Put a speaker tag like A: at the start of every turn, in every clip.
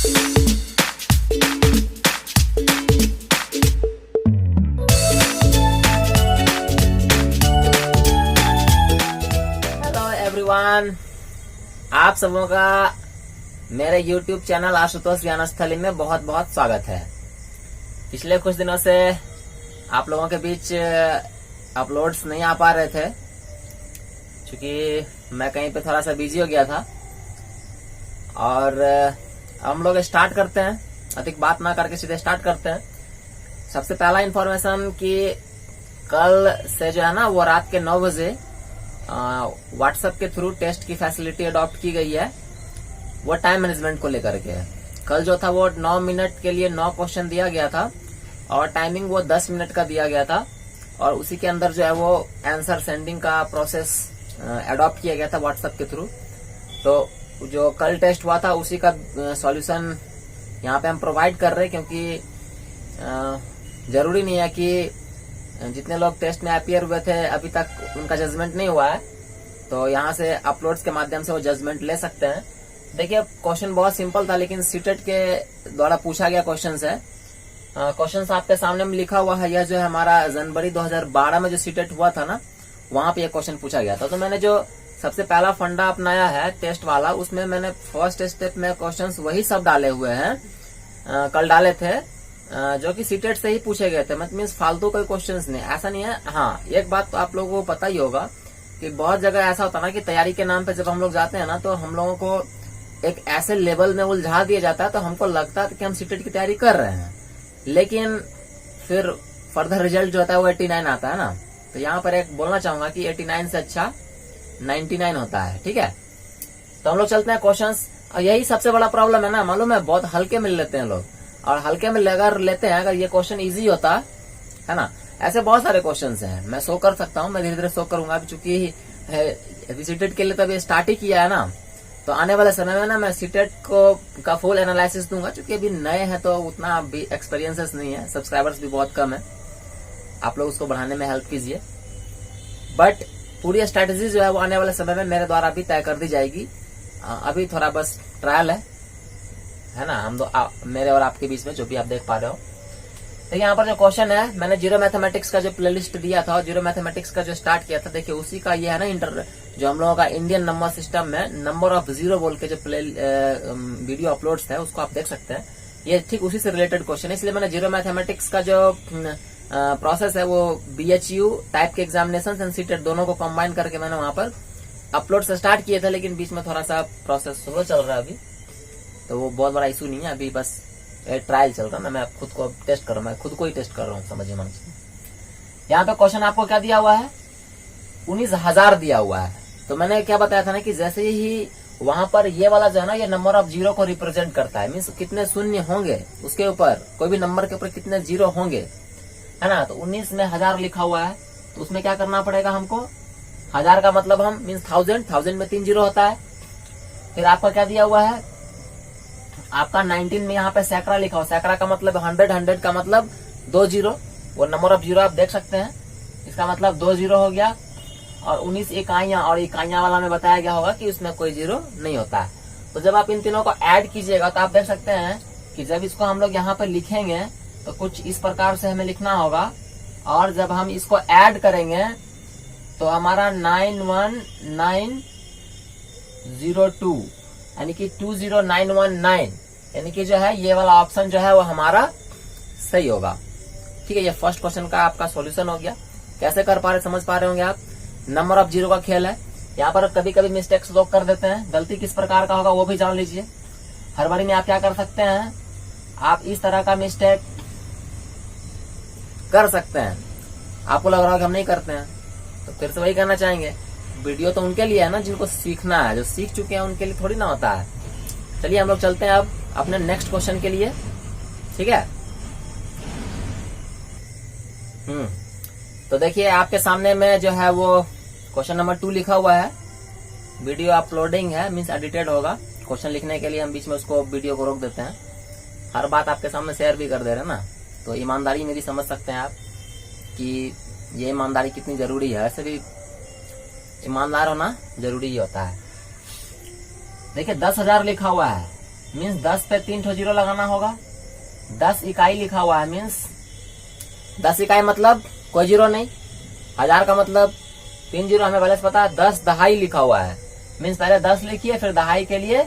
A: Everyone, आप सबों का मेरे YouTube चैनल आशुतोष ज्ञानस्थली में बहुत बहुत स्वागत है। पिछले कुछ दिनों से आप लोगों के बीच अपलोड्स नहीं आ पा रहे थे क्योंकि मैं कहीं पे थोड़ा सा बिजी हो गया था। और हम लोग स्टार्ट करते हैं, अधिक बात ना करके सीधे स्टार्ट करते हैं। सबसे पहला इन्फॉर्मेशन कि कल से जो है ना वो रात के 9 बजे व्हाट्सएप के थ्रू टेस्ट की फैसिलिटी अडॉप्ट की गई है। वो टाइम मैनेजमेंट को लेकर के है। कल जो था वो 9 मिनट के लिए 9 क्वेश्चन दिया गया था और टाइमिंग वो 10 मिनट का दिया गया था और उसी के अंदर जो है वो आंसर सेंडिंग का प्रोसेस अडॉप्ट किया गया था व्हाट्सएप के थ्रू। तो जो कल टेस्ट हुआ था उसी का सॉल्यूशन यहाँ पे हम प्रोवाइड कर रहे हैं, क्योंकि जरूरी नहीं है कि जितने लोग टेस्ट में अपीयर हुए थे अभी तक उनका जजमेंट नहीं हुआ है, तो यहाँ से अपलोड्स के माध्यम से वो जजमेंट ले सकते हैं। देखिए, क्वेश्चन बहुत सिंपल था, लेकिन सीटेट के द्वारा पूछा गया क्वेश्चन है। क्वेश्चन आपके सामने में लिखा हुआ है। यह जो है हमारा जनवरी 2012 में जो सीटेट हुआ था ना, वहां पे यह क्वेश्चन पूछा गया था। तो मैंने जो सबसे पहला फंडा अपनाया है टेस्ट वाला, उसमें मैंने फर्स्ट स्टेप में क्वेश्चन वही सब डाले हुए हैं, कल डाले थे, जो कि सीटेट से ही पूछे गए थे। मीन्स फालतू कोई क्वेश्चंस नहीं, ऐसा नहीं है। हाँ, एक बात तो आप लोगों को पता ही होगा कि बहुत जगह ऐसा होता है ना कि तैयारी के नाम पे जब हम लोग जाते हैं ना, तो हम लोगों को एक ऐसे लेवल में उलझा दिया जाता है, तो हमको लगता है कि हम सीटेट की तैयारी कर रहे हैं, लेकिन फिर फर्दर रिजल्ट जो होता है वो 89 आता है ना। तो यहाँ पर एक बोलना चाहूंगा कि 89 से अच्छा 99 होता है। ठीक है, तो हम लोग चलते हैं क्वेश्चंस। और यही सबसे बड़ा प्रॉब्लम है ना, मालूम है, बहुत हल्के में लेते हैं लोग। और हल्के में अगर लेते हैं, अगर ये क्वेश्चन इजी होता है ना, ऐसे बहुत सारे क्वेश्चंस हैं। मैं शो कर सकता हूँ, मैं धीरे धीरे शो करूंगा, चूंकि सीटेट के लिए तो अभी स्टार्ट ही किया है ना। तो आने वाले समय में ना मैं सीटेट को का फुल एनालिसिस दूंगा, क्योंकि अभी नए हैं तो उतना भी एक्सपीरियंसेस नहीं है, सब्सक्राइबर्स भी बहुत कम है। आप लोग उसको बढ़ाने में हेल्प कीजिए। बट पूरी स्ट्रेटेजी जो है वो आने वाले समय में मेरे द्वारा भी तय कर दी जाएगी। अभी थोड़ा बस ट्रायल है ना, हम दो मेरे और आपके बीच में, जो भी आप देख पा रहे हो। देखिए, यहाँ पर जो क्वेश्चन है, मैंने जीरो मैथमेटिक्स का जो प्लेलिस्ट दिया था और जीरो मैथमेटिक्स का जो स्टार्ट किया था, देखिए उसी का ये है ना जो हम लोगों का इंडियन नंबर सिस्टम में नंबर ऑफ जीरो बोल के जो वीडियो अपलोड्स है उसको आप देख सकते हैं। ये ठीक उसी से रिलेटेड क्वेश्चन है, इसलिए मैंने जीरो मैथमेटिक्स का जो प्रोसेस है वो BHU टाइप के एग्जामिनेशन एंड सीटेट दोनों को कंबाइन करके मैंने वहां पर अपलोड से स्टार्ट किए थे। लेकिन बीच में थोड़ा सा प्रोसेस स्लो चल रहा है अभी, तो वो बहुत बड़ा इशू नहीं है। अभी बस ट्रायल चल रहा है, मैं खुद को टेस्ट कर रहा हूँ, मैं खुद को ही टेस्ट कर रहा हूँ, समझिए मन से। यहाँ पे क्वेश्चन आपको क्या दिया हुआ है, 19,000 दिया हुआ है। तो मैंने क्या बताया था ना कि जैसे ही वहां पर ये वाला जो है ना, ये नंबर ऑफ जीरो को रिप्रेजेंट करता है। मीन्स कितने शून्य होंगे उसके ऊपर, कोई भी नंबर के ऊपर कितने जीरो होंगे, है ना। तो 19 में 1000 लिखा हुआ है, तो उसमें क्या करना पड़ेगा हमको, 1000 का मतलब हम मीन्स 1000 में 3 जीरो होता है। फिर आपका क्या दिया हुआ है, आपका 19 में यहाँ पे सैकड़ा लिखा हो, सैकड़ा का मतलब 100 का मतलब 2 जीरो, वो नंबर ऑफ जीरो आप देख सकते हैं, इसका मतलब 2 जीरो हो गया। और 19 इकाइयां, और इकाइयां वाला में बताया गया होगा कि उसमें कोई जीरो नहीं होता है। तो जब आप इन तीनों को ऐड कीजिएगा तो आप देख सकते हैं कि जब इसको हम लोग यहाँ पे लिखेंगे तो कुछ इस प्रकार से हमें लिखना होगा, और जब हम इसको ऐड करेंगे तो हमारा 91902 यानी कि 20919 यानी कि जो है ये वाला ऑप्शन जो है वो हमारा सही होगा। ठीक है, ये फर्स्ट क्वेश्चन का आपका सॉल्यूशन हो गया। कैसे कर पा रहे, समझ पा रहे होंगे आप। नंबर ऑफ जीरो का खेल है। यहाँ पर कभी कभी मिस्टेक्स लोग कर देते हैं, गलती किस प्रकार का होगा वो भी जान लीजिए। हर बारी में आप क्या कर सकते हैं, आप इस तरह का मिस्टेक कर सकते हैं। आपको लग रहा है कि हम नहीं करते हैं, तो फिर से वही करना चाहेंगे। वीडियो तो उनके लिए है ना जिनको सीखना है, जो सीख चुके हैं उनके लिए थोड़ी ना होता है। चलिए हम लोग चलते हैं अब अपने नेक्स्ट क्वेश्चन के लिए। ठीक है, तो देखिए आपके सामने में जो है वो क्वेश्चन नंबर 2 लिखा हुआ है। वीडियो अपलोडिंग है, मीन्स एडिटेड होगा। क्वेश्चन लिखने के लिए हम बीच में उसको वीडियो को रोक देते हैं। हर बात आपके सामने शेयर भी कर दे रहे हैं ना, तो ईमानदारी में भी समझ सकते हैं आप कि ये ईमानदारी कितनी जरूरी है। ऐसे भी ईमानदार होना जरूरी ही होता है। देखिए 10,000 लिखा हुआ है, मीन्स 10 पे 3 ठो जीरो लगाना होगा। 10 इकाई लिखा हुआ है मीन्स 10 इकाई मतलब कोई जीरो नहीं। 1000 का मतलब 3 जीरो हमें पहले से पता है। 10 दहाई लिखा हुआ है मीन्स पहले 10 लिखिए फिर दहाई के लिए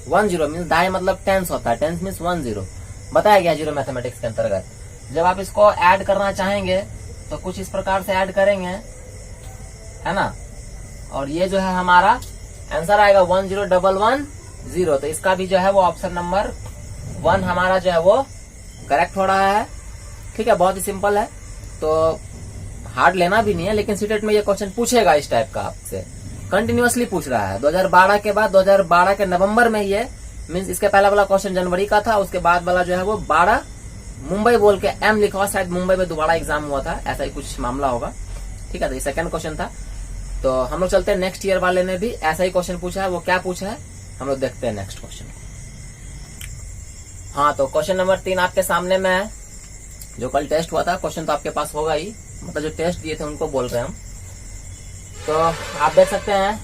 A: 1 जीरो मीन्स दहाई मतलब टेंस होता है। टेंस मीन्स 1 जीरो बताया गया जीरो मैथमेटिक्स के अंतर्गत। जब आप इसको ऐड करना चाहेंगे तो कुछ इस प्रकार से ऐड करेंगे, है ना। और ये जो है हमारा आंसर आएगा 10110। तो इसका भी जो है वो ऑप्शन नंबर 1 हमारा जो है वो करेक्ट हो रहा है। ठीक है, बहुत ही सिंपल है, तो हार्ड लेना भी नहीं है। लेकिन सीटेट में ये क्वेश्चन पूछेगा इस टाइप का, आपसे कंटिन्यूअसली पूछ रहा है। 2012 के बाद 2012 के नवंबर में ये मीन्स इसके पहला वाला क्वेश्चन जनवरी का था, उसके बाद वाला जो है वो 12 मुंबई बोल के एम लिखा हुआ, शायद मुंबई में दोबारा एग्जाम हुआ था, ऐसा ही कुछ मामला होगा। ठीक है, तो ये सेकंड क्वेश्चन था। तो हम लोग चलते हैं नेक्स्ट ईयर वाले ने भी ऐसा ही क्वेश्चन पूछा है। वो क्या पूछा है हम लोग देखते हैं नेक्स्ट क्वेश्चन। हाँ, तो क्वेश्चन नंबर 3 आपके सामने में है। जो कल टेस्ट हुआ था, क्वेश्चन तो आपके पास होगा ही, मतलब जो टेस्ट दिए थे उनको बोल रहे हैं हम। तो आप देख सकते हैं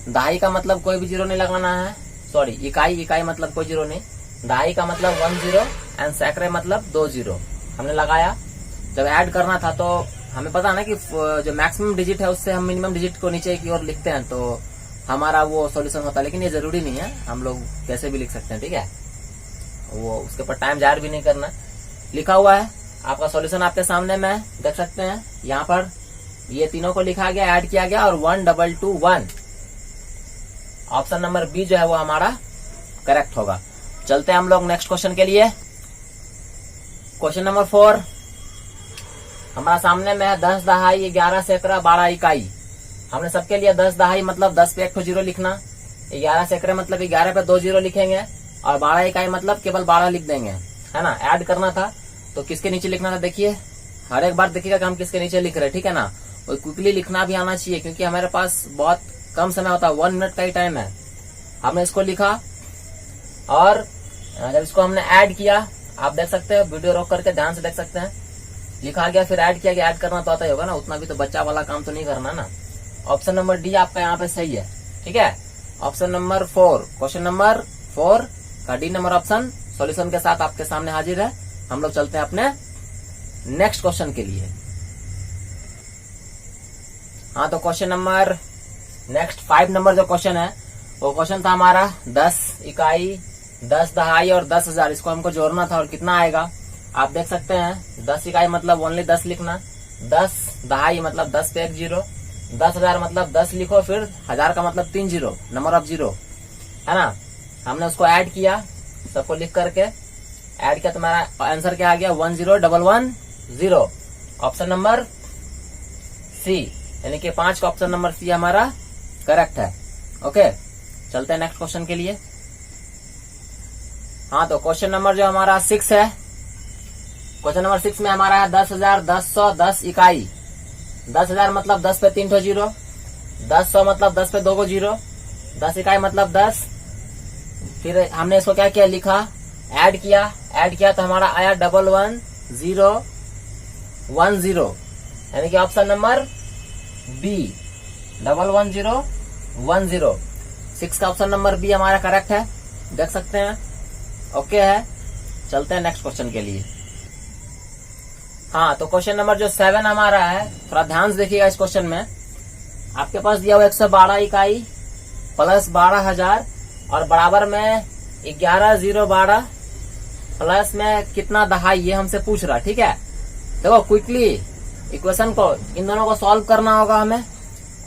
A: दहाई का मतलब कोई भी जीरो नहीं लगाना है, सॉरी इकाई मतलब कोई जीरो नहीं। दहाई का मतलब 1 जीरो एंड सैकड़े मतलब 2 जीरो हमने लगाया। जब ऐड करना था तो हमें पता ना कि जो मैक्सिमम डिजिट है उससे हम मिनिमम डिजिट को नीचे की ओर लिखते हैं तो हमारा वो सॉल्यूशन होता है। लेकिन ये जरूरी नहीं है, हम लोग कैसे भी लिख सकते हैं। ठीक है, वो उसके ऊपर टाइम जाहिर भी नहीं करना। लिखा हुआ है, आपका सॉल्यूशन आपके सामने में देख सकते हैं। यहाँ पर ये तीनों को लिखा गया, ऐड किया गया और 1221 ऑप्शन नंबर बी जो है वो हमारा करेक्ट होगा। चलते हैं हम लोग नेक्स्ट क्वेश्चन के लिए। क्वेश्चन नंबर 4 हमारा सामने में है 10 दहाई 11 सैकड़ा 12 इकाई। हमने सबके लिए 10 दहाई मतलब 10 पे 1 ठो जीरो लिखना, 11 सैकड़े मतलब 11 पे 2 जीरो लिखेंगे और 12 इकाई मतलब केवल 12 लिख देंगे, है ना। ऐड करना था तो किसके नीचे लिखना था, देखिए हर एक बार देखिएगा कि हम किसके नीचे लिख रहे हैं। ठीक है ना, और क्विकली लिखना भी आना चाहिए क्योंकि हमारे पास बहुत कम समय होता है, 1 मिनट का ही टाइम है। हमने इसको लिखा और जब इसको हमने ऐड किया, आप देख सकते हो, वीडियो रोक करके ध्यान से देख सकते हैं। लिखा गया फिर ऐड किया गया, ऐड करना तो आता ही होगा ना, उतना भी तो बच्चा वाला काम तो नहीं करना ना। ऑप्शन नंबर डी आपका यहाँ पे सही है। ठीक है, ऑप्शन नंबर 4 क्वेश्चन नंबर 4 का डी नंबर ऑप्शन सॉल्यूशन के साथ आपके सामने हाजिर है। हम लोग चलते हैं अपने नेक्स्ट क्वेश्चन के लिए। हाँ, तो क्वेश्चन नंबर नेक्स्ट 5 नंबर जो क्वेश्चन है वो क्वेश्चन था हमारा 10 इकाई 10 दहाई और 10,000, इसको हमको जोड़ना था और कितना आएगा आप देख सकते हैं। 10 इकाई मतलब ओनली 10 लिखना, 10 दहाई मतलब 10 पे 1 जीरो, 10,000 मतलब 10 लिखो, फिर 1000 का मतलब 3 जीरो, नंबर ऑफ जीरो, है ना। हमने उसको ऐड किया, सबको लिख करके ऐड किया तो हमारा आंसर क्या आ गया 10110। ऑप्शन नंबर सी यानी कि 5 का ऑप्शन नंबर सी हमारा करेक्ट है। ओके, चलते हैं नेक्स्ट क्वेश्चन के लिए। हाँ, तो क्वेश्चन नंबर जो हमारा 6 है, क्वेश्चन नंबर 6 में हमारा है 10,1010 इकाई। 10,000 मतलब 10 पे 3 ठो जीरो, 10,100 मतलब 10 पे 2 को जीरो, 10 इकाई मतलब 10। फिर हमने इसको क्या किया, लिखा, ऐड किया तो हमारा आया 11010 यानी कि ऑप्शन नंबर बी 11010। 6 का ऑप्शन नंबर बी हमारा करेक्ट है, देख सकते हैं। ओके है, चलते हैं नेक्स्ट क्वेश्चन के लिए। हाँ, तो क्वेश्चन नंबर जो 7 हमारा है, थोड़ा ध्यान से देखिएगा इस क्वेश्चन में। आपके पास दिया हुआ 112 इकाई प्लस 12,000 और बराबर में 11,012 प्लस में कितना दहाई, ये हमसे पूछ रहा। ठीक है, देखो क्विकली इक्वेशन को इन दोनों को सॉल्व करना होगा हमें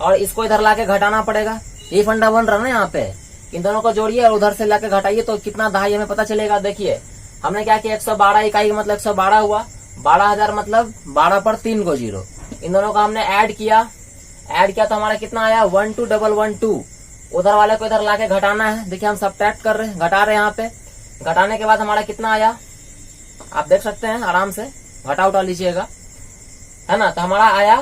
A: और इसको इधर लाके घटाना पड़ेगा। ये फंडा बन रहा ना, यहाँ पे इन दोनों को जोड़िए और उधर से लाके घटाइए तो कितना दहाई हमें पता चलेगा। देखिए हमने क्या किया, 112 इकाई मतलब 112 हुआ, 12,000 मतलब 12 पर 3 को जीरो, इन दोनों को हमने ऐड किया तो हमारा कितना आया 12,112। उधर वाले को इधर लाके घटाना है। देखिए हम सब्ट्रैक्ट कर रहे हैं, घटा रहे हैं। यहाँ पे घटाने के बाद हमारा कितना आया आप देख सकते हैं, आराम से घटा उठा लीजिएगा, है ना। तो हमारा आया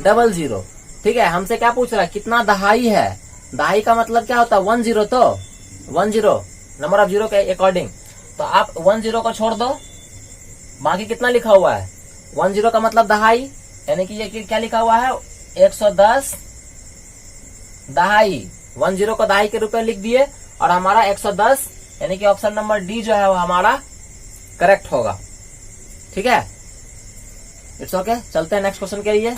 A: 1100। ठीक है, हमसे क्या पूछ रहा है, कितना दहाई है। दहाई का मतलब क्या होता है 10, तो 10 नंबर ऑफ जीरो के अकॉर्डिंग। तो आप 10 को छोड़ दो, बाकी कितना लिखा हुआ है 10 का मतलब दहाई, यानी कि ये क्या लिखा हुआ है 110 दहाई 10 को दहाई के रूप में लिख दिए और हमारा 110 यानी कि ऑप्शन नंबर डी जो है वो हमारा करेक्ट होगा। ठीक है, इट्स ओके। चलते हैं नेक्स्ट क्वेश्चन के लिए।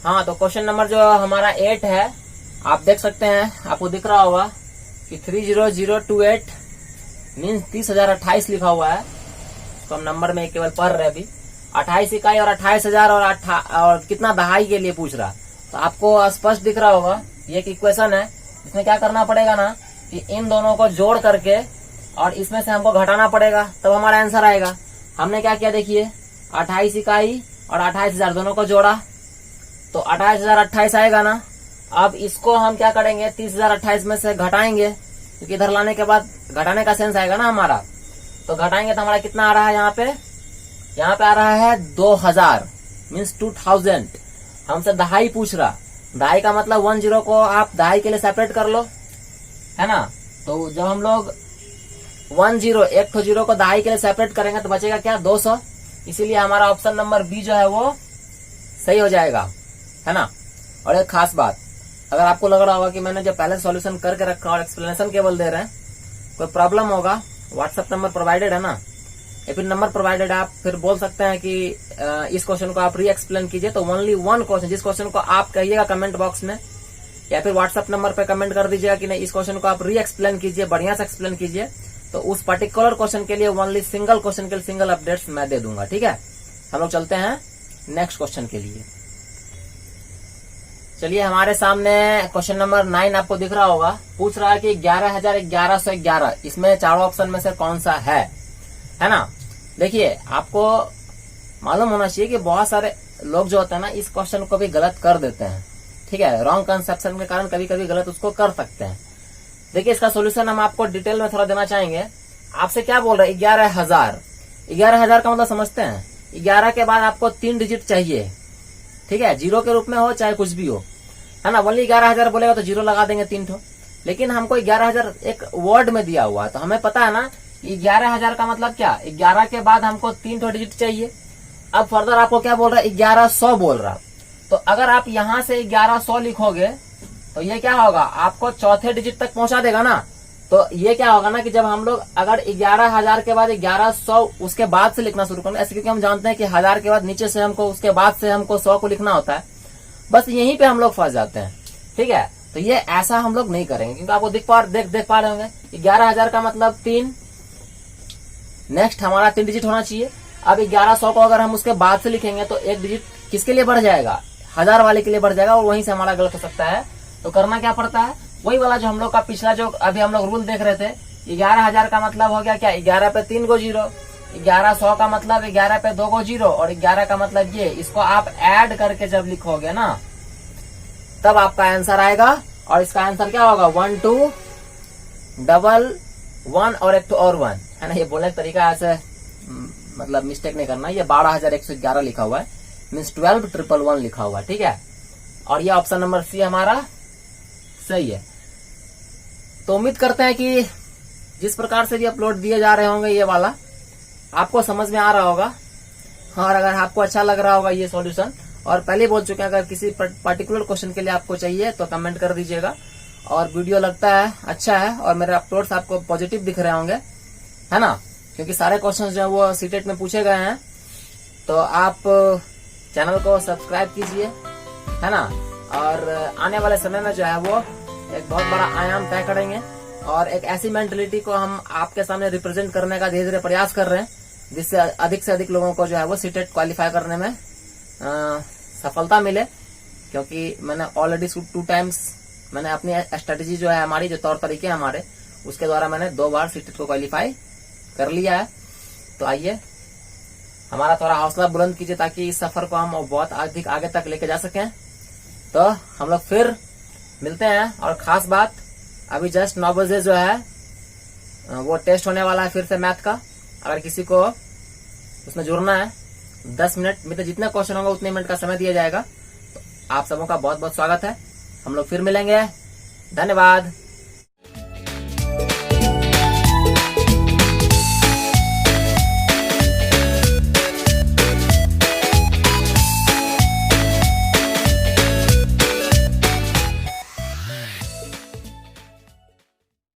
A: हाँ, तो क्वेश्चन नंबर जो हमारा 8 है, आप देख सकते हैं, आपको दिख रहा होगा कि 30028 मीन्स 30,028 लिखा हुआ है। तो हम नंबर में केवल पढ़ रहे अभी। 28 इकाई और 28,000 और कितना दहाई के लिए पूछ रहा। तो आपको स्पष्ट दिख रहा होगा ये एक इक्वेशन है, इसमें क्या करना पड़ेगा ना कि इन दोनों को जोड़ करके और इसमें से हमको घटाना पड़ेगा, तब हमारा आंसर आएगा। हमने क्या किया देखिए, 28 इकाई और 28,000 दोनों को जोड़ा तो 28,028 आएगा ना। अब इसको हम क्या करेंगे, 30,028 में से घटाएंगे, क्योंकि इधर लाने के बाद घटाने का सेंस आएगा ना हमारा। तो घटाएंगे तो हमारा कितना आ रहा है, यहाँ पे आ रहा है 2000 मीन्स 2000। हमसे दहाई पूछ रहा, दहाई का मतलब 10 को आप दहाई के लिए सेपरेट कर लो, है ना। तो जब हम लोग 1 0 को दहाई के लिए सेपरेट करेंगे तो बचेगा क्या, 200। इसीलिए हमारा ऑप्शन नंबर बी जो है वो सही हो जाएगा, है ना। और एक खास बात, अगर आपको लग रहा होगा कि मैंने जो पहले सॉल्यूशन करके रखा और एक्सप्लेनेशन केवल दे रहे हैं, कोई प्रॉब्लम होगा, व्हाट्सएप नंबर प्रोवाइडेड है ना, या फिर नंबर प्रोवाइडेड है, आप फिर बोल सकते हैं कि इस क्वेश्चन को आप री एक्सप्लेन कीजिए। तो ओनली वन क्वेश्चन, जिस क्वेश्चन को आप कहिएगा कमेंट बॉक्स में या फिर व्हाट्सएप नंबर पे कमेंट कर दीजिएगा कि नहीं इस क्वेश्चन को आप री एक्सप्लेन कीजिए, बढ़िया से एक्सप्लेन कीजिए, तो उस पर्टिकुलर क्वेश्चन के लिए ओनली सिंगल क्वेश्चन के लिए सिंगल अपडेट्स मैं दे दूंगा। ठीक है, हम लोग चलते हैं नेक्स्ट क्वेश्चन के लिए। चलिए, हमारे सामने क्वेश्चन नंबर 9 आपको दिख रहा होगा। पूछ रहा है कि 11,1111 इसमें चारों ऑप्शन में से कौन सा है ना। देखिए, आपको मालूम होना चाहिए कि बहुत सारे लोग जो होते हैं ना इस क्वेश्चन को भी गलत कर देते हैं। ठीक है, रॉन्ग कंसेप्शन के कारण कभी कभी गलत उसको कर सकते हैं। देखिए, इसका सोल्यूशन हम आपको डिटेल में थोड़ा देना चाहेंगे। आपसे क्या बोल रहे हैं, 11,000 का मतलब समझते हैं। 11 के बाद आपको 3 डिजिट चाहिए, ठीक है, 0 के रूप में हो चाहे कुछ भी हो, है ना। ओनली 11,000 बोलेगा तो 0 लगा देंगे 3 ठो, लेकिन हमको 11,000 एक वर्ड में दिया हुआ है, तो हमें पता है ना 11,000 का मतलब क्या, 11 के बाद हमको 3 ठो डिजिट चाहिए। अब फर्दर आपको क्या बोल रहा है, 1100 बोल रहा। तो अगर आप यहां से 1100 लिखोगे तो ये क्या होगा, आपको चौथे डिजिट तक पहुंचा देगा ना। तो ये क्या होगा ना कि जब हम लोग अगर 11,000 के बाद 1100 उसके बाद से लिखना शुरू करेंगे, ऐसे क्योंकि हम जानते हैं कि 1000 के बाद नीचे से हमको उसके बाद से हमको 100 को लिखना होता है, बस यहीं पे हम लोग फंस जाते हैं। ठीक है, तो ये ऐसा हम लोग नहीं करेंगे, क्योंकि आपको देख पा रहे होंगे 11,000 का मतलब 3, नेक्स्ट हमारा 3 डिजिट होना चाहिए। अब 1100 को अगर हम उसके बाद से लिखेंगे तो एक डिजिट किसके लिए बढ़ जाएगा, 1000 वाले के लिए बढ़ जाएगा, और वहीं से हमारा गलत हो सकता है। तो करना क्या पड़ता है, वही वाला जो हम लोग का पिछला जो अभी हम लोग रूल देख रहे थे, 11,000 का मतलब हो गया क्या, 11 पे 3 गो 0, 1100 का मतलब 11 पे 2 गो 0, और 11 का मतलब ये, इसको आप ऐड करके जब लिखोगे ना तब आपका आंसर आएगा। और इसका आंसर क्या होगा, 1 2 1 1 और एक तो और 1, है ना। ये बोलने का तरीका ऐसे मतलब मिस्टेक नहीं करना। ये 12,111 लिखा हुआ है, मीन्स 12,111 लिखा हुआ है। ठीक है, और ये ऑप्शन नंबर सी हमारा सही है। तो उम्मीद करते हैं कि जिस प्रकार से भी अपलोड दिए जा रहे होंगे ये वाला आपको समझ में आ रहा होगा, और अगर आपको अच्छा लग रहा होगा ये सॉल्यूशन, और पहले बोल चुके हैं अगर किसी पर्टिकुलर क्वेश्चन के लिए आपको चाहिए तो कमेंट कर दीजिएगा। और वीडियो लगता है अच्छा है और मेरे अपलोड्स आपको पॉजिटिव दिख रहे होंगे, है ना, क्योंकि सारे क्वेश्चन जो है वो सीटेट में पूछे गए हैं। तो आप चैनल को सब्सक्राइब कीजिए, है ना, और आने वाले समय में जो है वो एक बहुत बड़ा आयाम तय करेंगे, और एक ऐसी मेंटलिटी को हम आपके सामने रिप्रेजेंट करने का धीरे धीरे प्रयास कर रहे हैं, जिससे अधिक से अधिक लोगों को जो है वो सीटेट क्वालिफाई करने में सफलता मिले। क्योंकि मैंने ऑलरेडी 2 टाइम्स मैंने अपनी स्ट्रेटेजी जो है हमारी, जो तौर तरीके हमारे, उसके द्वारा मैंने 2 बार सीटेट को क्वालिफाई कर लिया है। तो आइए हमारा थोड़ा हौसला बुलंद कीजिए ताकि इस सफर को हम बहुत अधिक आगे तक लेके जा सकें। तो हम लोग फिर मिलते हैं। और खास बात, अभी जस्ट 9 बजे जो है वो टेस्ट होने वाला है फिर से मैथ का। अगर किसी को उसमें जुड़ना है 10 मिनट में, तो जितने क्वेश्चन होंगे उतने मिनट का समय दिया जाएगा। तो आप सबों का बहुत बहुत स्वागत है। हम लोग फिर मिलेंगे। धन्यवाद।